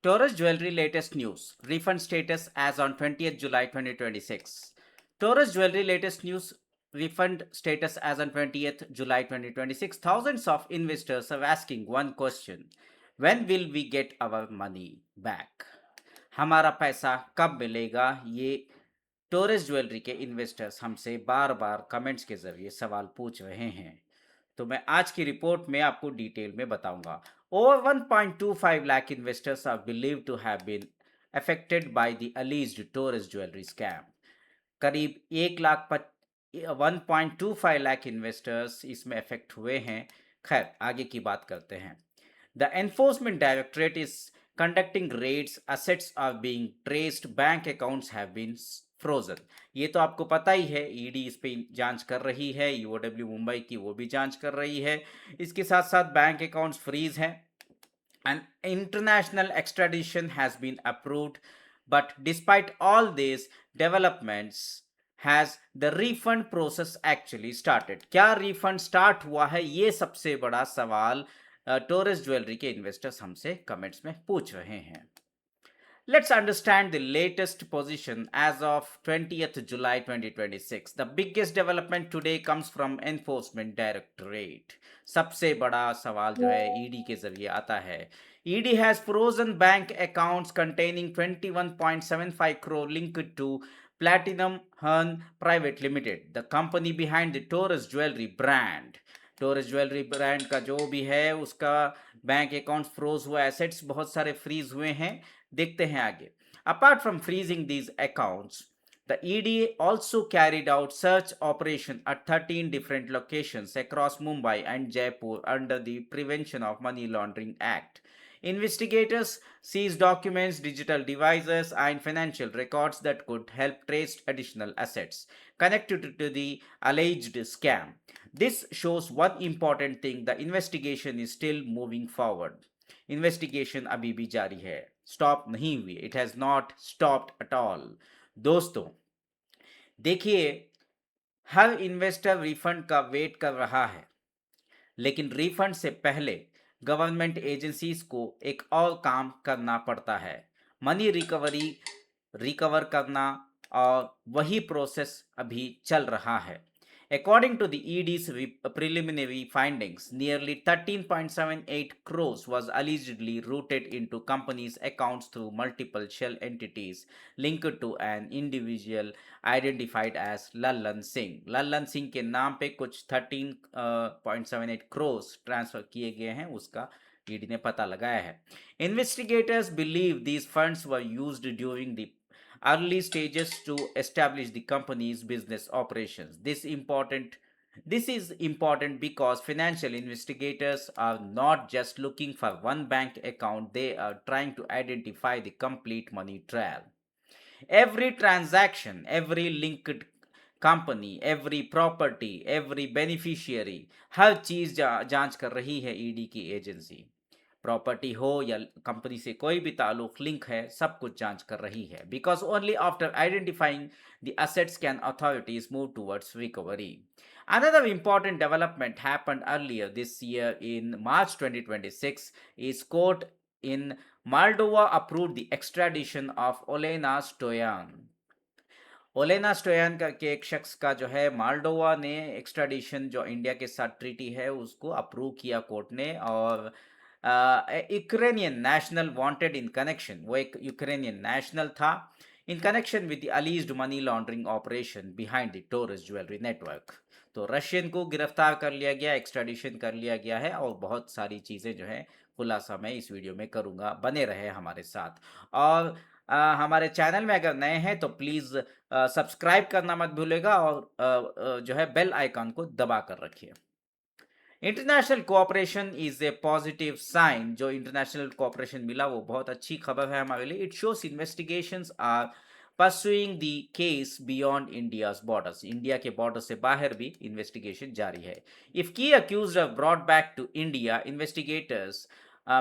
Taurus Jewelry latest news. Refund status as on 20th July 2026. Taurus Jewelry latest news. Refund status as on 20th July 2026. Thousands of investors are asking one question. When will we get our money back? हमारा पैसा कब मिलेगा? ये torus jewellery के investors हमसे बार बार comments के जरिए सवाल पूछ रहे हैं। तो मैं आज की रिपोर्ट में आपको डिटेल में बताऊंगा। Over 1.25 lakh investors are believed to have been affected by the alleged Torres jewellery scam. करीब 1.25 लाख इन्वेस्टर्स इसमें अफेक्ट हुए हैं। खैर, आगे की बात करते हैं। The Enforcement Directorate is conducting raids, assets are being traced, bank accounts have been frozen. ये तो आपको पता ही है, ईडी इस पे जांच कर रही है, यूओडब्ल्यू मुंबई की वो भी जांच कर रही है। इसके साथ साथ बैंक अकाउंट्स फ्रीज हैं। An international extradition has been approved, but despite all these developments, has the refund process actually started? क्या refund start हुआ है? ये सबसे बड़ा सवाल टोरस ज्वेलरी के इन्वेस्टर्स हमसे कमेंट्स में पूछ रहे हैं। Let's understand the latest position as of 20th July 2026. The biggest development today comes from Enforcement Directorate. सबसे बड़ा सवाल जो है ईडी के जरिए आता है। ED has frozen bank accounts containing 21.75 crore linked to Platinum Hearn Private Limited, the company behind the Taurus Jewelry brand. Taurus jewellery brand का जो भी है उसका बैंक अकाउंट फ्रोज हुआ, एसेट्स बहुत सारे फ्रीज हुए हैं। देखते हैं आगे। Apart from freezing these accounts, the ED also carried out search operation at 13 different locations across Mumbai and Jaipur under the Prevention of Money Laundering Act. Investigators seized documents, digital devices, and financial records that could help trace additional assets connected to the alleged scam. This shows one important thing: the investigation is still moving forward. Investigation अभी भी जारी है, stop नहीं हुई। It has not stopped at all. दोस्तों, देखिए, हर investor refund का wait कर रहा है, लेकिन रिफंड से पहले गवर्नमेंट एजेंसीज को एक और काम करना पड़ता है, मनी रिकवर करना, और वही प्रोसेस अभी चल रहा है। According to the ED's preliminary findings, nearly 13.78 crores was allegedly routed into companies' accounts through multiple shell entities linked to an individual identified as Lallan Singh. Lallan Singh के नाम पे कुछ 13.78 crores ट्रांसफर किए गए हैं, उसका ईडी ने पता लगाया है। Investigators believe these funds were used during the early stages to establish the company's business operations. This is important because financial investigators are not just looking for one bank account, they are trying to identify the complete money trail. Every transaction, every linked company, every property, every beneficiary, हर चीज जांच कर रही है ED की agency. Property हो या company से कोई भी ताल्लुक लिंक है, सब कुछ जांच कर रही है। Because only after identifying the assets can authorities move towards recovery. Another important development happened earlier this year in March 2026 is court in Moldova approved the extradition of Olena Stoyan. ओलेना स्टोयान का के एक शख्स का जो है माल्डोवा ने extradition जो India के साथ ट्रीटी है उसको अप्रूव किया कोर्ट ने। और Ukrainian national wanted in connection, वो एक यूक्रेनियन नेशनल था in connection with the alleged money laundering operation behind the Torres jewellery network. तो रशियन को गिरफ्तार कर लिया गया, एक्स्ट्राडिशन कर लिया गया है, और बहुत सारी चीज़ें जो है खुलासा मैं इस वीडियो में करूँगा, बने रहे हमारे साथ। और हमारे चैनल में अगर नए हैं तो प्लीज़ सब्सक्राइब करना मत भूलेगा, और जो है बेल आइकन को दबा कर रखिए। International cooperation is a positive sign. जो इंटरनेशनल कोऑपरेशन मिला वो बहुत अच्छी खबर है हमारे लिए। It shows investigations are pursuing the case beyond India's borders. India के बॉर्डर से बाहर भी इन्वेस्टिगेशन जारी है। If key accused are brought back to India, investigators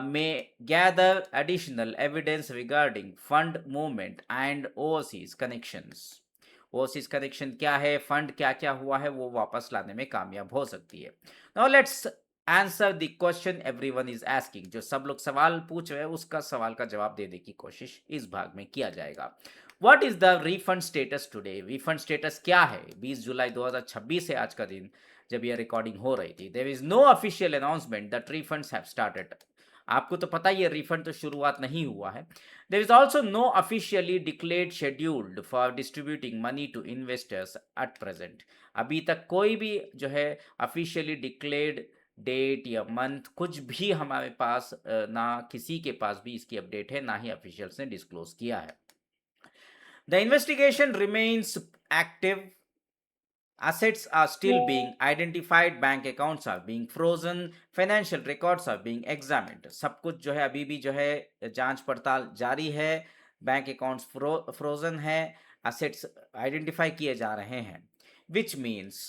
may gather additional evidence regarding fund movement and overseas connections. Overseas connection क्या है, fund क्या क्या हुआ है, वो वापस लाने में कामयाब हो सकती है। Now let's answer the question everyone is asking. जो सब लोग सवाल पूछ रहे हैं उसका सवाल का जवाब देने की कोशिश इस भाग में किया जाएगा। What is the refund status today? Refund status क्या है? 20 जुलाई 2026 है आज का दिन जब यह रिकॉर्डिंग हो रही थी। There is no official announcement that refunds have started. आपको तो पता ही है रिफंड तो शुरुआत नहीं हुआ है। There is also no officially declared scheduled for distributing money to investors at present. अभी तक कोई भी जो है ऑफिशियली डिक्लेयर्ड डेट या मंथ कुछ भी हमारे पास ना किसी के पास भी इसकी अपडेट है, ना ही ऑफिशियल्स ने डिस्क्लोज किया है। The investigation remains active. Assets are still being identified, bank accounts are being frozen, financial records are being examined. सब कुछ जो है अभी भी जो है जांच पड़ताल जारी है, बैंक अकाउंट्स फ्रोजन है, assets आइडेंटिफाई किए जा रहे हैं, which means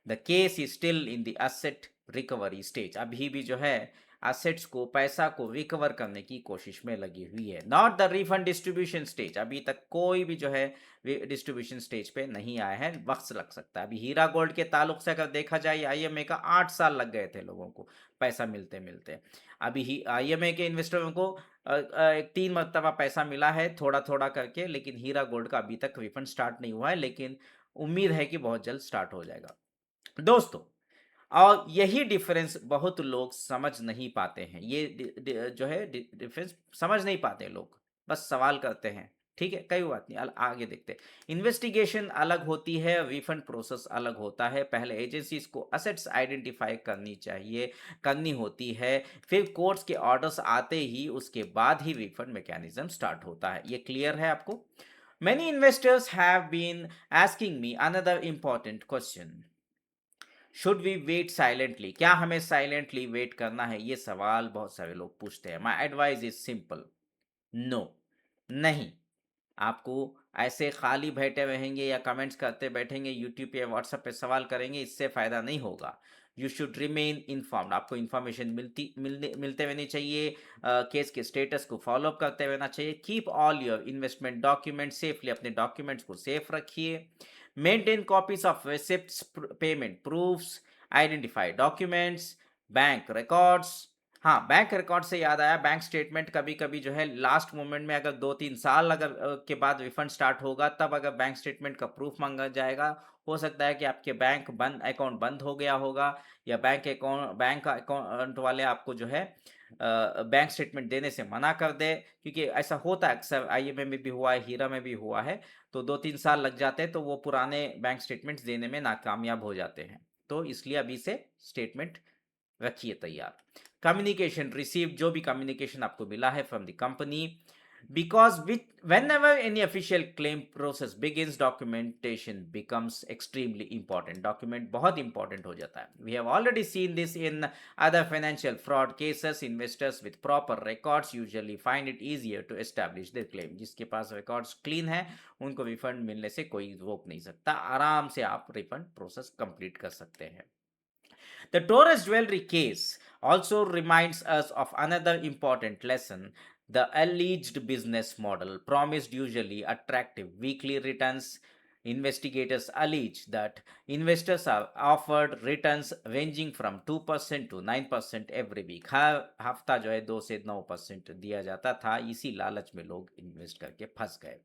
the case is still in the asset recovery stage. अभी भी जो है एसेट्स को पैसा को रिकवर करने की कोशिश में लगी हुई है, not the refund distribution stage. अभी तक कोई भी जो है डिस्ट्रीब्यूशन स्टेज पे नहीं आया है, वक्त लग सकता है। अभी हीरा गोल्ड के ताल्लुक से अगर देखा जाए आईएमए का 8 साल लग गए थे लोगों को पैसा मिलते मिलते। अभी आईएमए के इन्वेस्टरों को 3 मरतबा पैसा मिला है थोड़ा थोड़ा करके, लेकिन हीरा गोल्ड का अभी तक रिफंड स्टार्ट नहीं हुआ है, लेकिन उम्मीद है कि बहुत जल्द स्टार्ट हो जाएगा दोस्तों। और यही डिफरेंस बहुत लोग समझ नहीं पाते हैं। ये जो है डिफरेंस समझ नहीं पाते लोग, बस सवाल करते हैं। ठीक है, कोई बात नहीं, आगे देखते हैं। इन्वेस्टिगेशन अलग होती है, रिफंड प्रोसेस अलग होता है। पहले एजेंसीज को असेट्स आइडेंटिफाई करनी होती है, फिर कोर्ट्स के ऑर्डर्स आते ही उसके बाद ही रिफंड मैकेनिज्म स्टार्ट होता है। ये क्लियर है आपको? Many investors have been asking me another important question. Should we wait silently? क्या हमें साइलेंटली वेट करना है? ये सवाल बहुत सारे लोग पूछते हैं। My advice is simple, no, नहीं। आपको ऐसे खाली बैठे रहेंगे या कमेंट्स करते बैठेंगे, यूट्यूब या व्हाट्सएप पे सवाल करेंगे, इससे फ़ायदा नहीं होगा। You should remain informed. आपको इन्फॉर्मेशन मिलते रहनी चाहिए, केस के स्टेटस को फॉलोअप करते रहना चाहिए। Keep all your investment document safely. अपने डॉक्यूमेंट्स को सेफ रखिए। Maintain copies of receipts, payment proofs, identify documents, bank records. हाँ, बैंक रिकॉर्ड से याद आया, बैंक स्टेटमेंट कभी कभी जो है लास्ट मोमेंट में अगर 2-3 साल अगर के बाद रिफंड स्टार्ट होगा, तब अगर बैंक स्टेटमेंट का प्रूफ मांगा जाएगा, हो सकता है कि आपके अकाउंट बंद हो गया होगा, या बैंक अकाउंट वाले आपको जो है बैंक स्टेटमेंट देने से मना कर दे। क्योंकि ऐसा होता है अक्सर, आईएमए में भी हुआ है, हीरा में भी हुआ है। तो 2-3 साल लग जाते हैं, तो वो पुराने बैंक स्टेटमेंट्स देने में नाकामयाब हो जाते हैं। तो इसलिए अभी से स्टेटमेंट रखिए तैयार। कम्युनिकेशन रिसीव, जो भी कम्युनिकेशन आपको मिला है from the company, because which whenever any official claim process begins, documentation becomes extremely important। Document बहुत इंपॉर्टेंट हो जाता है। we have already seen this in other financial fraud cases। investors with proper records usually find it easier to establish their claim। जिसके पास records clean है उनको refund मिलने से कोई रोक नहीं सकता, आराम से आप रिफंड प्रोसेस कंप्लीट कर सकते हैं। The Taurus jewelry case also reminds us of another important lesson. The alleged business model promised usually attractive weekly returns. Investigators allege that investors are offered returns ranging from 2% to 9% every week। हर हफ्ता जो है 2 से 9% दिया जाता था। इसी लालच में लोग इन्वेस्ट करके फंस गए।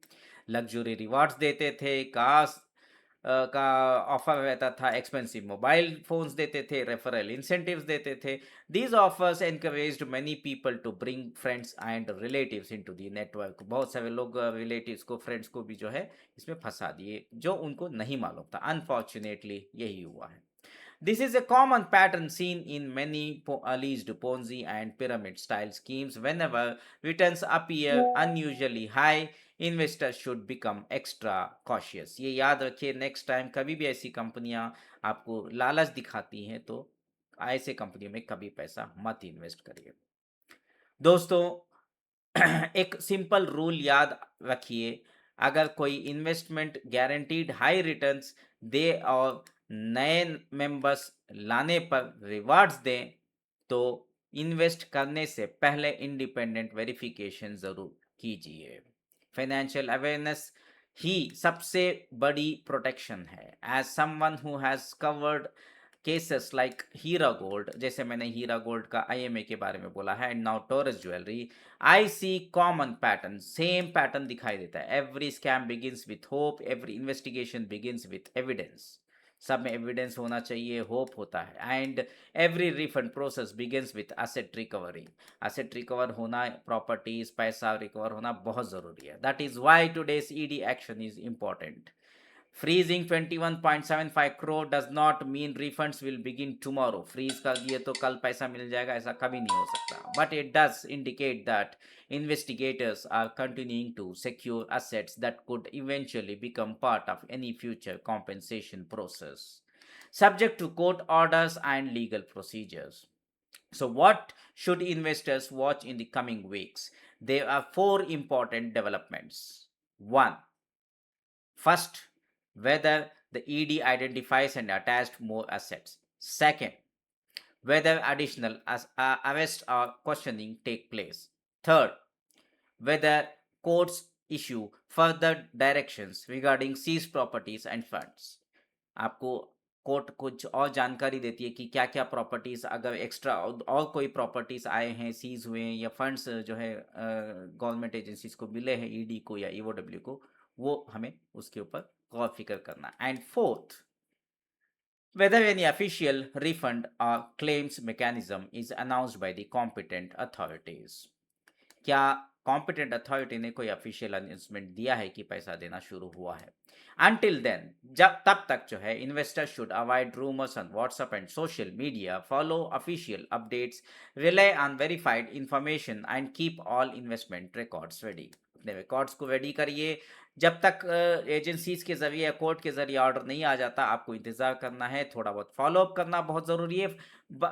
लग्जरी रिवार्ड्स देते थे, कार्स का ऑफर रहता था, एक्सपेंसिव मोबाइल फोन्स देते थे, रेफरल इंसेंटिव्स देते थे। These offers encouraged many people to bring friends and relatives into the network. बहुत सारे लोग रिलेटिव्स को, फ्रेंड्स को भी जो है इसमें फंसा दिए, जो उनको नहीं मालूम था। अनफॉर्चुनेटली यही हुआ है। This is a common pattern seen in many alleged Ponzi and pyramid style schemes. Whenever returns appear unusually high, investors should become extra cautious। ये याद रखिए, नेक्स्ट टाइम कभी भी ऐसी कंपनियां आपको लालच दिखाती हैं तो ऐसे कंपनियों में कभी पैसा मत इन्वेस्ट करिए। दोस्तों, एक सिंपल रूल याद रखिए, अगर कोई इन्वेस्टमेंट गारंटीड हाई रिटर्न्स दे और नए मेंबर्स लाने पर रिवार्ड्स दें, तो इन्वेस्ट करने से पहले इंडिपेंडेंट वेरिफिकेशन ज़रूर कीजिए। फाइनेंशियल अवेयरनेस ही सबसे बड़ी प्रोटेक्शन है। As someone who has covered cases like Heera Gold, जैसे मैंने हीरा गोल्ड का IMA के बारे में बोला है, and now Torres jewellery, I see common pattern, same pattern दिखाई देता है। Every scam begins with hope, every investigation begins with evidence. सब में एविडेंस होना चाहिए, होप होता है। And every refund process begins with asset recovery. Asset recover होना, प्रॉपर्टीज, पैसा रिकवर होना बहुत जरूरी है। That is why today's ED action is important. Freezing 21.75 crore does not mean refunds will begin tomorrow. Freeze कर दिए तो कल पैसा मिल जाएगा, ऐसा कभी नहीं हो सकता. But it does indicate that investigators are continuing to secure assets that could eventually become part of any future compensation process, subject to court orders and legal procedures. So, what should investors watch in the coming weeks? There are four important developments. One, first, whether the ED identifies and attached more assets. Second, whether additional arrests or questioning take place. Third, whether courts issue further directions regarding seized properties and funds. आपको court कुछ और जानकारी देती है कि क्या क्या properties, अगर एक्स्ट्रा और कोई प्रॉपर्टीज आए हैं, सीज हुए हैं, या फंड्स जो है गवर्नमेंट एजेंसीज को मिले हैं, ED को या EOW को, वो हमें उसके ऊपर गौर फिक्र करना। And fourth, whether any official refund or claims mechanism is announced by the competent authorities. क्या कॉम्पिटेंट अथॉरिटी ने कोई ऑफिशियल अनाउंसमेंट दिया है कि पैसा देना शुरू हुआ है? Until then, जब तब तक जो है, investors should avoid rumors on WhatsApp and social media, follow official updates, rely on verified information and keep all investment records ready. अपने रिकॉर्ड्स को रेडी करिए। जब तक एजेंसीज के जरिए या कोर्ट के जरिए ऑर्डर नहीं आ जाता, आपको इंतजार करना है, थोड़ा बहुत फॉलोअप करना बहुत ज़रूरी है।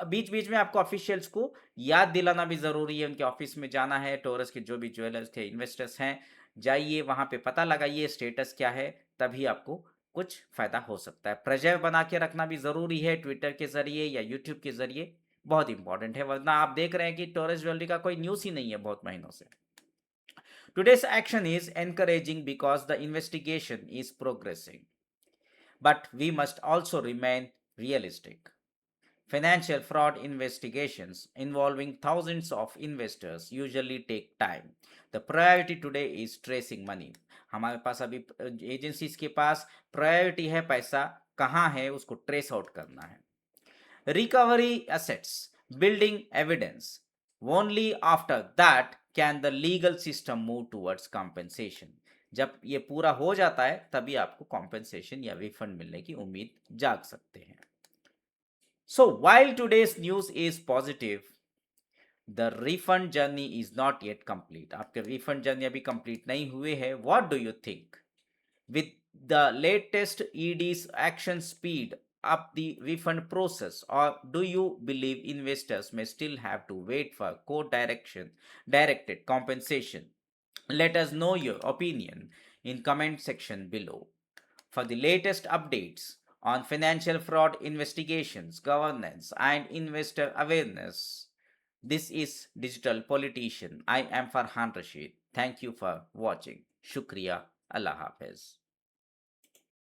बीच बीच में आपको ऑफिशियल्स को याद दिलाना भी ज़रूरी है, उनके ऑफिस में जाना है। टोरस के जो भी ज्वेलर्स के इन्वेस्टर्स हैं, जाइए वहाँ पे, पता लगाइए स्टेटस क्या है, तभी आपको कुछ फ़ायदा हो सकता है। प्रेशर बना के रखना भी ज़रूरी है, ट्विटर के ज़रिए या यूट्यूब के ज़रिए, बहुत इंपॉर्टेंट है। वरना आप देख रहे हैं कि टोरस ज्वेलरी का कोई न्यूज़ ही नहीं है बहुत महीनों से। Today's action is encouraging because the investigation is progressing. But we must also remain realistic. Financial fraud investigations involving thousands of investors usually take time. The priority today is tracing money. हमारे पास अभी agencies के पास priority है, पैसा कहाँ है उसको trace out करना है। Recovery assets, building evidence. Only after that can the legal system move towards compensation. जब ये पूरा हो जाता है तभी आपको compensation या refund मिलने की उम्मीद जाग सकते हैं। So while today's news is positive, the refund journey is not yet complete. आपके refund journey अभी complete नहीं हुए हैं। What do you think? With the latest ED's action speed up the refund process, or do you believe investors may still have to wait for court directed compensation? Let us know your opinion in comment section below. For the latest updates on financial fraud investigations, governance and investor awareness, this is Digital Politician. I am Farhan Rashid. Thank you for watching. Shukriya. Allah Hafiz.